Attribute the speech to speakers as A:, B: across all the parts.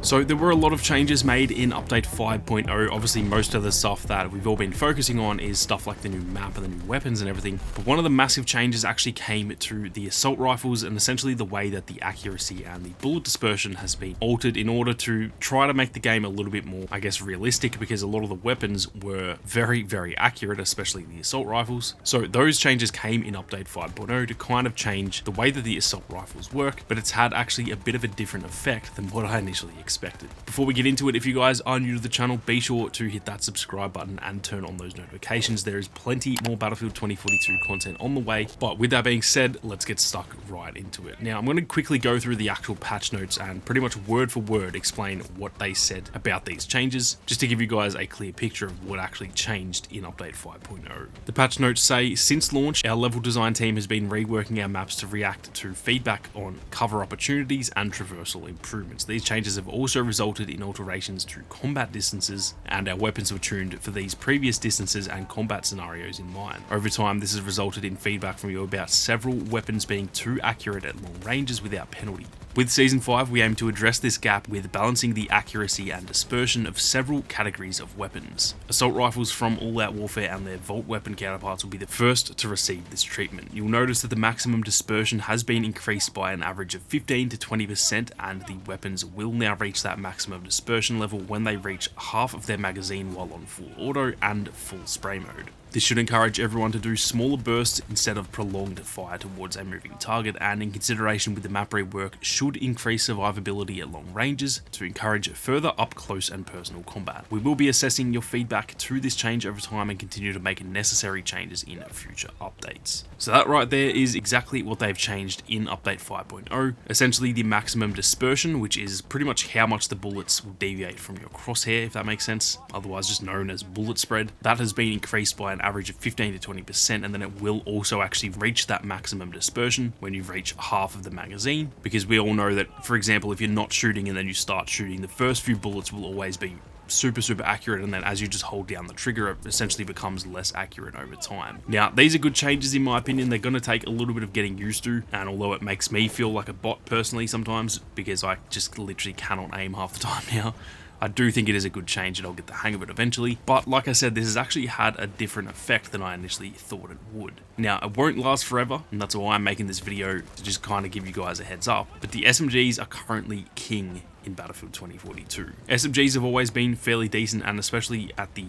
A: So there were a lot of changes made in update 5.0. Obviously most of the stuff that we've all been focusing on is stuff like the new map and the new weapons and everything, but one of the massive changes actually came to the assault rifles and essentially the way that the accuracy and the bullet dispersion has been altered in order to try to make the game a little bit more, I guess, realistic, because a lot of the weapons were very accurate, especially the assault rifles. So those changes came in update 5.0 to kind of change the way that the assault rifles work, but it's had actually a bit of a different effect than what I initially expected. Before we get into it, if you guys are new to the channel, be sure to hit that subscribe button and turn on those notifications. There is plenty more Battlefield 2042 content on the way, but with that being said, let's get stuck right into it. Now I'm going to quickly go through the actual patch notes and pretty much word for word explain what they said about these changes, just to give you guys a clear picture of what actually changed in update 5.0. The patch notes say, since launch, our level design team has been reworking our maps to react to feedback on cover opportunities and traversal improvements. These changes have also resulted in alterations to combat distances, and our weapons were tuned for these previous distances and combat scenarios in mind. Over time, this has resulted in feedback from you about several weapons being too accurate at long ranges without penalty. With Season 5, we aim to address this gap with balancing the accuracy and dispersion of several categories of weapons. Assault rifles from All Out Warfare and their Vault weapon counterparts will be the first to receive this treatment. You'll notice that the maximum dispersion has been increased by an average of 15 to 20%, and the weapons will now reach that maximum dispersion level when they reach half of their magazine while on full auto and full spray mode. This should encourage everyone to do smaller bursts instead of prolonged fire towards a moving target, and in consideration with the map rework, should increase survivability at long ranges to encourage further up close and personal combat. We will be assessing your feedback to this change over time and continue to make necessary changes in future updates. So that right there is exactly what they've changed in update 5.0. Essentially the maximum dispersion, which is pretty much how much the bullets will deviate from your crosshair, if that makes sense, otherwise just known as bullet spread, that has been increased by an average of 15 to 20%, and then it will also actually reach that maximum dispersion when you reach half of the magazine, because we all know that, for example, if you're not shooting and then you start shooting, the first few bullets will always be super accurate, and then as you just hold down the trigger, it essentially becomes less accurate over time. Now, these are good changes in my opinion. They're going to take a little bit of getting used to, and although it makes me feel like a bot personally sometimes, because I just literally cannot aim half the time now, I do think it is a good change and I'll get the hang of it eventually. But like I said, this has actually had a different effect than I initially thought it would. Now, it won't last forever, and that's why I'm making this video, to just kind of give you guys a heads up, but the SMGs are currently king in Battlefield 2042. SMGs have always been fairly decent, and especially at the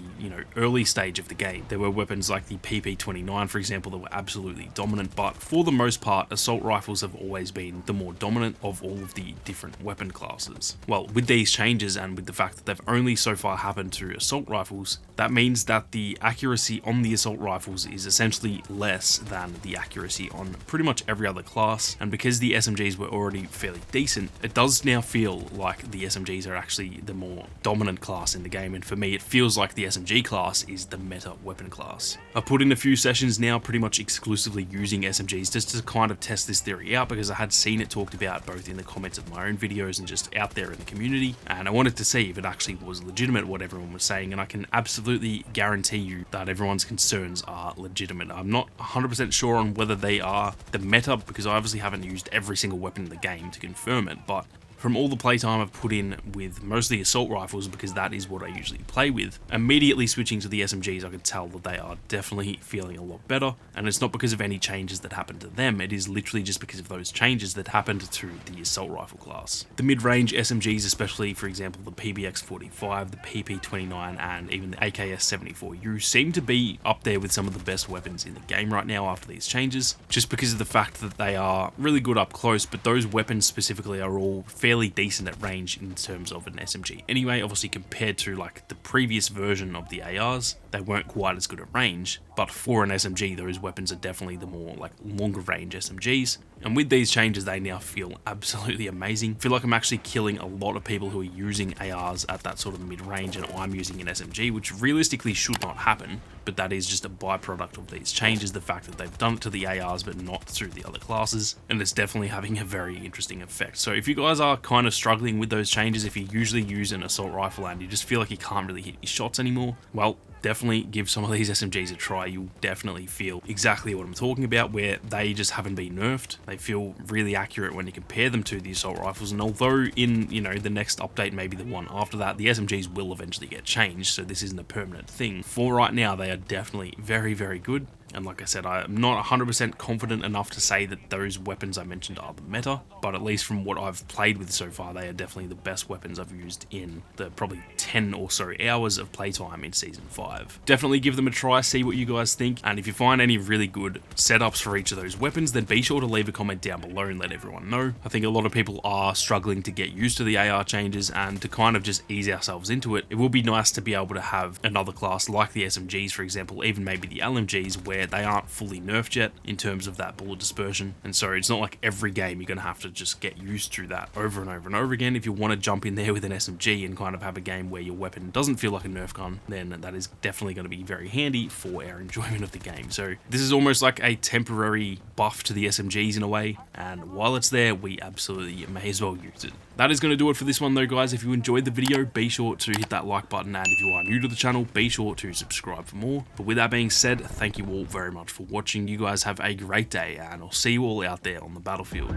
A: early stage of the game. There were weapons like the PP29, for example, that were absolutely dominant, but for the most part, assault rifles have always been the more dominant of all of the different weapon classes. Well, with these changes and with the fact that they've only so far happened to assault rifles, that means that the accuracy on the assault rifles is essentially less than the accuracy on pretty much every other class, and because the SMGs were already fairly decent, it does now feel like the SMGs are actually the more dominant class in the game, and for me it feels like the SMG class is the meta weapon class. I've put in a few sessions now pretty much exclusively using SMGs just to kind of test this theory out, because I had seen it talked about both in the comments of my own videos and just out there in the community, and I wanted to see if it actually was legitimate what everyone was saying, and I can absolutely guarantee you that everyone's concerns are legitimate. I'm not 100% sure on whether they are the meta, because I obviously haven't used every single weapon in the game to confirm it, but from all the playtime I've put in with mostly assault rifles, because that is what I usually play with, immediately switching to the SMGs, I can tell that they are definitely feeling a lot better, and it's not because of any changes that happened to them, it is literally just because of those changes that happened to the assault rifle class. The mid-range SMGs, especially for example the PBX45, the PP29, and even the AKS74U, seem to be up there with some of the best weapons in the game right now after these changes, just because of the fact that they are really good up close, but those weapons specifically are all fairly decent at range in terms of an SMG. Anyway, obviously compared to like the previous version of the ARs, they weren't quite as good at range, but for an SMG, those weapons are definitely the more like longer range SMGs. And with these changes, they now feel absolutely amazing. I feel like I'm actually killing a lot of people who are using ARs at that sort of mid-range, and I'm using an SMG, which realistically should not happen, but that is just a byproduct of these changes, the fact that they've done it to the ARs but not through the other classes, and it's definitely having a very interesting effect. So if you guys are kind of struggling with those changes, if you usually use an assault rifle and you just feel like you can't really hit your shots anymore, well, definitely give some of these SMGs a try. You'll definitely feel exactly what I'm talking about, where they just haven't been nerfed. They feel really accurate when you compare them to the assault rifles, and although in, you know, the next update, maybe the one after that, the SMGs will eventually get changed, so this isn't a permanent thing. For right now, they are definitely very, very good. And like I said, I'm not 100% confident enough to say that those weapons I mentioned are the meta, but at least from what I've played with so far, they are definitely the best weapons I've used in the probably 10 or so hours of playtime in Season 5. Definitely give them a try, see what you guys think, and if you find any really good setups for each of those weapons, then be sure to leave a comment down below and let everyone know. I think a lot of people are struggling to get used to the AR changes, and to kind of just ease ourselves into it, it will be nice to be able to have another class like the SMGs, for example, even maybe the LMGs, where they aren't fully nerfed yet in terms of that bullet dispersion. And so it's not like every game you're going to have to just get used to that over and over and over again. If you want to jump in there with an SMG and kind of have a game where your weapon doesn't feel like a nerf gun, then that is definitely going to be very handy for our enjoyment of the game. So this is almost like a temporary buff to the SMGs in a way, and while it's there, we absolutely may as well use it. That is going to do it for this one though, guys. If you enjoyed the video, be sure to hit that like button, and if you are new to the channel, be sure to subscribe for more. But with that being said, thank you all very much for watching. You guys have a great day, and I'll see you all out there on the battlefield.